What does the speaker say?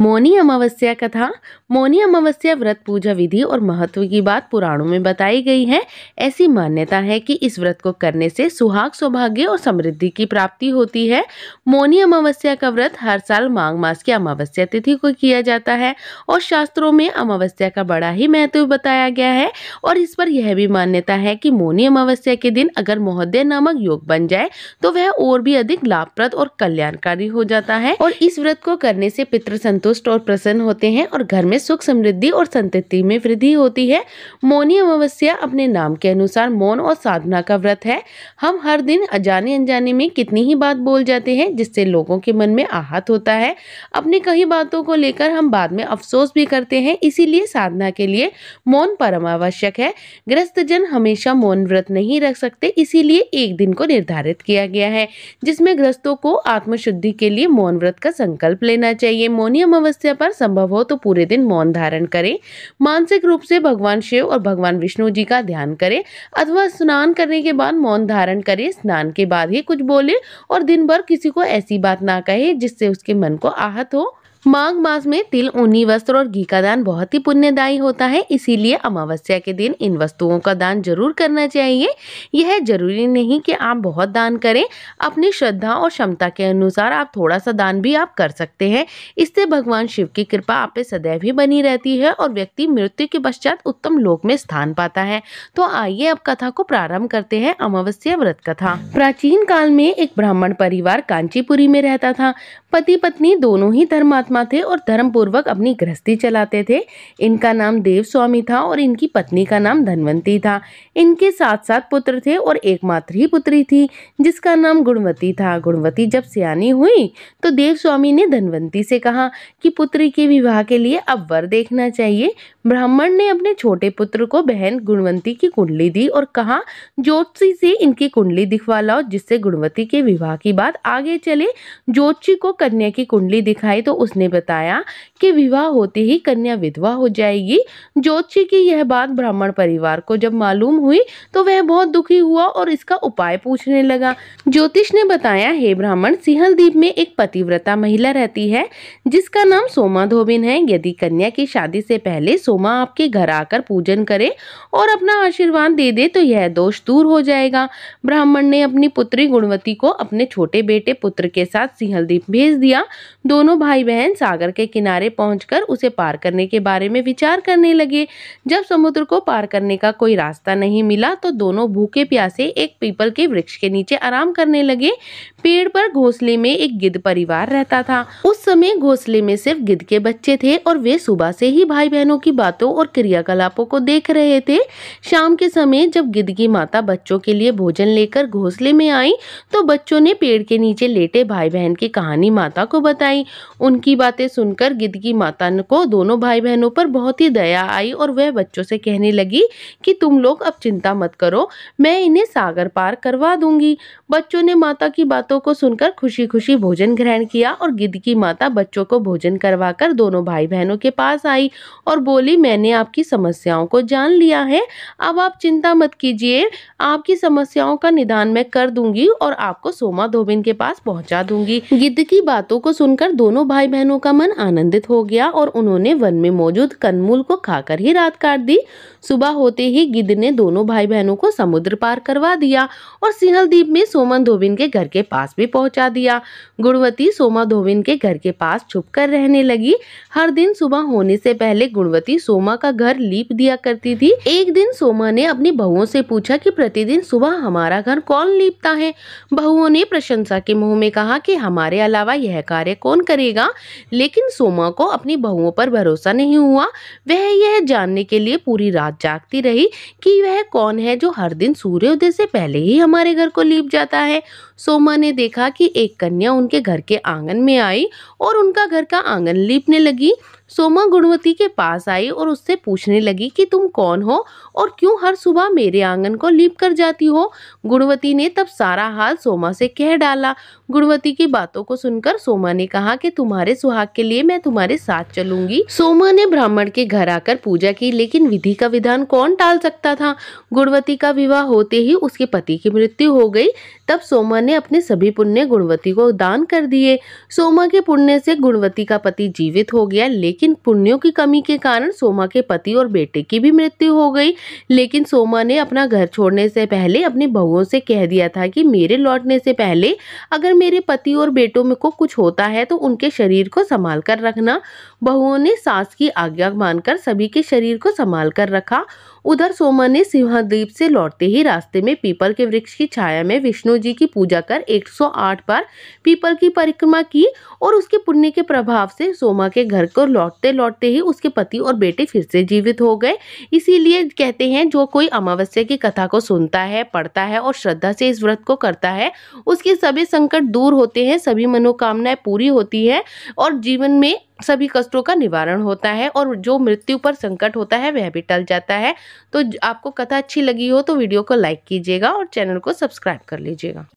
मौनी अमावस्या कथा। मौनी अमावस्या व्रत पूजा विधि और महत्व की बात पुराणों में बताई गई है। ऐसी मान्यता है कि इस व्रत को करने से सुहाग, सौभाग्य और समृद्धि की प्राप्ति होती है। मौनी अमावस्या का व्रत हर साल माघ मास की अमावस्या तिथि को किया जाता है और शास्त्रों में अमावस्या का बड़ा ही महत्व बताया गया है। और इस पर यह भी मान्यता है कि मौनी अमावस्या के दिन अगर महोदय नामक योग बन जाए तो वह और भी अधिक लाभप्रद और कल्याणकारी हो जाता है। और इस व्रत को करने से पितृ संतुष्ट और प्रसन्न होते हैं और घर में सुख, समृद्धि और संतति में वृद्धि होती है। मौनी अमावस्या अपने नाम के अनुसार मौन और साधना का व्रत है। हम हर दिन अजाने अनजाने में कितनी ही बात बोल जाते हैं जिससे लोगों के मन में आहत होता है। अपनी कई बातों को लेकर हम बाद में अफसोस भी करते हैं। इसीलिए साधना के लिए मौन परम आवश्यक है। गृहस्थ जन हमेशा मौन व्रत नहीं रख सकते, इसीलिए एक दिन को निर्धारित किया गया है जिसमें गृहस्थों को आत्मशुद्धि के लिए मौन व्रत का संकल्प लेना चाहिए। मौनी अमावस्या पर संभव हो तो पूरे दिन मौन धारण करें। मानसिक रूप से भगवान शिव और भगवान विष्णु जी का ध्यान करें अथवा स्नान करने के बाद मौन धारण करें। स्नान के बाद ही कुछ बोले और दिन भर किसी को ऐसी बात ना कहे जिससे उसके मन को आहत हो। माघ मास में तिल, ऊनी वस्त्र और घी का दान बहुत ही पुण्यदायी होता है, इसीलिए अमावस्या के दिन इन वस्तुओं का दान जरूर करना चाहिए। यह जरूरी नहीं कि आप बहुत दान करें, अपनी श्रद्धा और क्षमता के अनुसार आप थोड़ा सा दान भी आप कर सकते हैं। इससे भगवान शिव की कृपा आप पे सदैव ही बनी रहती है और व्यक्ति मृत्यु के पश्चात उत्तम लोक में स्थान पाता है। तो आइए अब कथा को प्रारंभ करते हैं। अमावस्या व्रत कथा। प्राचीन काल में एक ब्राह्मण परिवार कांचीपुरी में रहता था। पति पत्नी दोनों ही धर्मात्मा थे और धर्म पूर्वक अपनी गृहस्थी चलाते थे। इनका नाम देव स्वामी था और इनकी पत्नी का नाम धनवंती था। इनके 7 पुत्र थे और एकमात्र ही पुत्री थी जिसका नाम गुणवती था। गुणवती जब सियानी हुई तो देव स्वामी ने धनवंती से कहा कि पुत्री के विवाह के लिए अब वर देखना चाहिए। ब्राह्मण ने अपने छोटे पुत्र को बहन गुणवंती की कुंडली दी और कहा, ज्योतिषी से इनकी कुंडली दिखवा लाओ जिससे गुणवती के विवाह की बात आगे चले। ज्योतिषी को कन्या की कुंडली दिखाई तो उसने बताया कि विवाह होते ही कन्या विधवा हो जाएगी। ज्योतिषी की यह बात ब्राह्मण परिवार को जब मालूम हुई तो वह बहुत दुखी हुआ और इसका उपाय पूछने लगा। ज्योतिष ने बताया, हे ब्राह्मण, सिंहल द्वीप में एक पतिव्रता महिला रहती है जिसका नाम सोमा धोबिन है। यदि कन्या की शादी से पहले सोमा आपके घर आकर पूजन करे और अपना आशीर्वाद दे दे तो यह दोष दूर हो जाएगा। ब्राह्मण ने अपनी पुत्री गुणवती को अपने छोटे बेटे पुत्र के साथ सिंहल द्वीप भेज दिया। दोनों भाई बहन सागर के किनारे पहुंचकर उसे पार करने के बारे में विचार करने लगे। जब समुद्र को पार करने का कोई रास्ता नहीं मिला तो दोनों भूखे प्यासे एक पीपल के वृक्ष के नीचे आराम करने लगे। पेड़ पर घोंसले में एक गिद्ध परिवार रहता था। उस समय घोंसले में सिर्फ गिद्ध के बच्चे थे और वे सुबह से ही भाई बहनों की बातों और क्रियाकलापों को देख रहे थे। शाम के समय जब गिद्ध की माता बच्चों के लिए भोजन लेकर घोंसले में आई तो बच्चों ने पेड़ के नीचे लेटे भाई बहन की कहानी माता को बताई। उनकी बातें सुनकर गिद्ध की माता को दोनों भाई बहनों पर बहुत ही दया आई और वह बच्चों से कहने लगी कि तुम लोग अब चिंता मत करो, मैं इन्हें सागर पार करवा दूंगी। बच्चों ने माता की बातों को सुनकर खुशी खुशी भोजन ग्रहण किया और गिद्ध की माता बच्चों को भोजन करवाकर दोनों भाई बहनों के पास आई और बोली, मैंने आपकी समस्याओं को जान लिया है, अब आप चिंता मत कीजिए, आपकी समस्याओं का निदान मैं कर दूंगी और आपको सोमा धोबिन के पास पहुंचा दूंगी। गिद्ध की बातों को सुनकर दोनों भाई बहनों का मन आनंदित हो गया और उन्होंने वन में मौजूद कंदमूल को खाकर ही रात काट दी। सुबह होते ही गिद्ध ने दोनों भाई बहनों को समुद्र पार करवा दिया और सिंहल द्वीप में सोमा धोबिन के घर के पास भी पहुंचा दिया। गुणवती सोमा धोबिन के घर के पास छुपकर रहने लगी। हर दिन सुबह होने से पहले गुणवती सोमा का घर लीप दिया करती थी। एक दिन सोमा ने अपनी बहुओं से पूछा कि प्रतिदिन सुबह हमारा घर कौन लीपता है। बहुओं ने प्रशंसा के मुंह में कहा कि हमारे अलावा यह कार्य कौन करेगा। लेकिन सोमा को अपनी बहुओं पर भरोसा नहीं हुआ। वह यह जानने के लिए पूरी रात जागती रही कि वह कौन है जो हर दिन सूर्योदय से पहले ही हमारे घर को लीप जाता है। सोमा ने देखा कि एक कन्या उनके घर के आंगन में आई और उनका घर का आंगन लीपने लगी। सोमा गुणवती के पास आई और उससे पूछने लगी कि तुम कौन हो और क्यों हर सुबह मेरे आंगन को लीप कर जाती हो। गुणवती ने तब सारा हाल सोमा से कह डाला। गुणवती की बातों को सुनकर सोमा ने कहा कि तुम्हारे सुहाग के लिए मैं तुम्हारे साथ चलूंगी। सोमा ने ब्राह्मण के घर आकर पूजा की, लेकिन विधि का विधान कौन टाल सकता था। गुणवती का विवाह होते ही उसके पति की मृत्यु हो गई। तब सोमा ने अपने सभी पुण्य गुणवती को दान कर दिए। सोमा के पुण्य से गुणवती का पति जीवित हो गया, लेकिन पुण्यों की कमी के कारण सोमा के पति और बेटे की भी मृत्यु हो गई। लेकिन सोमा ने अपना घर छोड़ने से पहले अपनी बहुओं से कह दिया था कि मेरे लौटने से पहले अगर मेरे पति और बेटों में को कुछ होता है तो उनके शरीर को संभाल कर रखना। बहुओं ने सास की आज्ञा मानकर सभी के शरीर को संभाल कर रखा। उधर सोमा ने सिंहद्वीप से लौटते ही रास्ते में पीपल के वृक्ष की छाया में विष्णु जी की पूजा कर 108 बार पीपल की परिक्रमा की और उसके पुण्य के प्रभाव से सोमा के घर को लौटते लौटते ही उसके पति और बेटे फिर से जीवित हो गए। इसीलिए कहते हैं जो कोई अमावस्या की कथा को सुनता है, पढ़ता है और श्रद्धा से इस व्रत को करता है, उसके सभी संकट दूर होते हैं, सभी मनोकामनाएं पूरी होती है और जीवन में सभी कष्टों का निवारण होता है और जो मृत्यु पर संकट होता है वह भी टल जाता है। तो आपको कथा अच्छी लगी हो तो वीडियो को लाइक कीजिएगा और चैनल को सब्सक्राइब कर लीजिएगा।